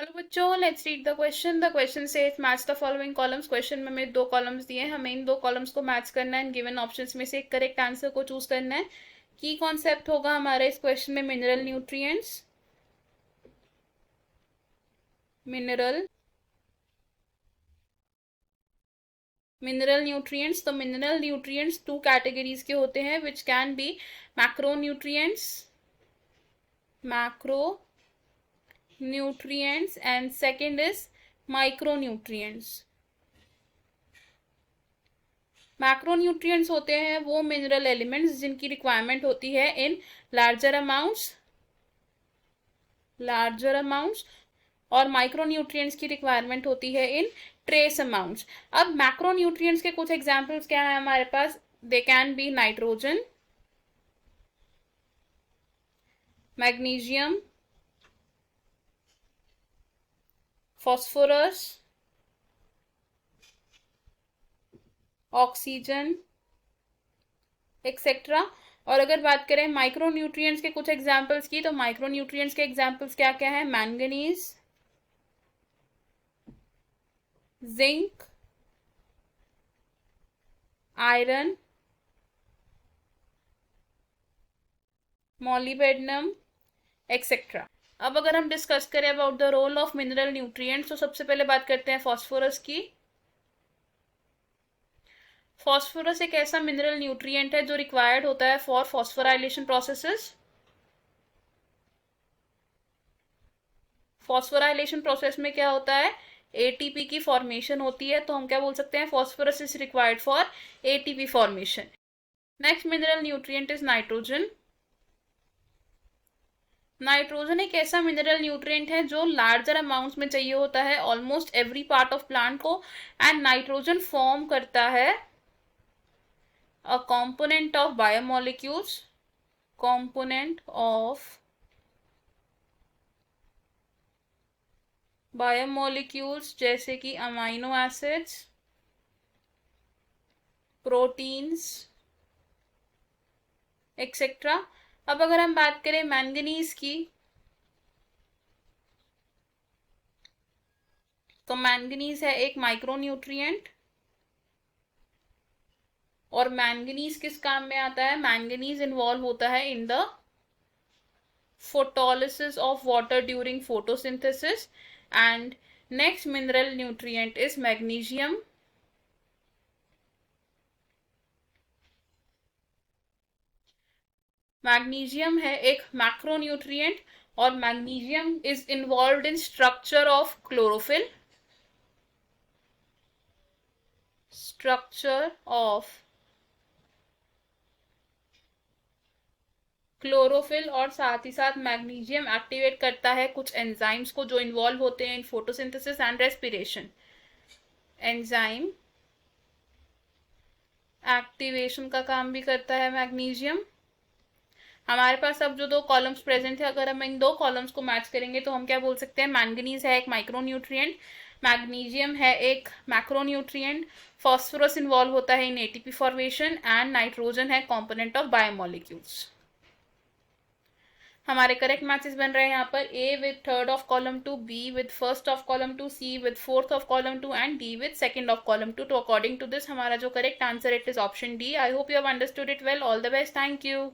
चलो बच्चों, let's read the question. The question says match the following columns. Question में हमें दो कॉलम्स दिए हैं, हमें इन दो कॉलम्स को मैच करना है. गिवन ऑप्शंस में से एक करेक्ट आंसर को चूज करना है. की कॉन्सेप्ट होगा हमारे इस क्वेश्चन में मिनरल न्यूट्रिएंट्स. Mineral nutrients. तो मिनरल न्यूट्रिएंट्स टू कैटेगरीज के होते हैं, which can be macro nutrients and second is micronutrients. Macronutrients होते हैं वो मिनरल एलिमेंट्स जिनकी रिक्वायरमेंट होती है इन लार्जर अमाउंट्स और माइक्रोन्यूट्रिएंट्स की रिक्वायरमेंट होती है इन ट्रेस अमाउंट्स. अब मैक्रोन्यूट्रिएंट्स के कुछ एग्जांपल्स क्या है हमारे पास. They can be nitrogen, magnesium, phosphorus, oxygen etcetera. और अगर बात करें माइक्रोन्यूट्रिएंट्स के कुछ एग्जांपल्स की, तो माइक्रोन्यूट्रिएंट्स के एग्जांपल्स क्या क्या है. Manganese, zinc, iron, molybdenum etcetera. अब अगर हम डिस्कस करें about the role of mineral nutrients, तो सबसे पहले बात करते हैं फॉस्फोरस की. फॉस्फोरस एक ऐसा मिनरल न्यूट्रिएंट है जो रिक्वायर्ड होता है for phosphorylation processes. Phosphorylation process में क्या होता है, एटीपी की फॉर्मेशन होती है, तो हम क्या बोल सकते हैं, phosphorus is required for ATP formation. Next mineral nutrient is nitrogen. Nitrogen एक ऐसा मिनरल न्यूट्रिएंट है जो लार्जर अमाउंट्स में चाहिए होता है almost every part of plant को. एंड नाइट्रोजन फॉर्म करता है a component of बायोमोलिक्यूल्स जैसे कि अमाइनो एसिड्स, प्रोटीन्स एक्सेट्रा. अब अगर हम बात करें मैंगनीज की, तो मैंगनीज है एक माइक्रोन्यूट्रिएंट. और मैंगनीज किस काम में आता है, मैंगनीज इन्वॉल्व होता है in the photolysis of water during photosynthesis. And next mineral nutrient is magnesium. Magnesium है एक मैक्रोन्यूट्रिएंट और magnesium is involved in structure of chlorophyll. और साथ ही साथ मैग्नीशियम एक्टिवेट करता है कुछ एंजाइम्स को जो इन्वॉल्व होते हैं in photosynthesis and respiration. Enzyme activation का काम भी करता है मैग्नीशियम. हमारे पास अब जो दो कॉलम्स प्रेजेंट है, अगर हम इन दो कॉलम्स को मैच करेंगे तो हम क्या बोल सकते हैं, मैंगनीज है एक माइक्रोन्यूट्रिएंट, मैग्नीशियम है एक मैक्रोन्यूट्रिएंट, फॉस्फोरस इन्वॉल्व होता है in ATP formation and nitrogen है कंपोनेंट ऑफ बायोमोलिक्यूल्स. हमारे करेक्ट मैचेस बन रहे हैं यहाँ पर A with third of column 2, B with first of column 2, C with fourth of column 2 and D with second of column 2. तो according to this हमारा जो correct answer it is option D. I hope you have understood it well. All the best. Thank you.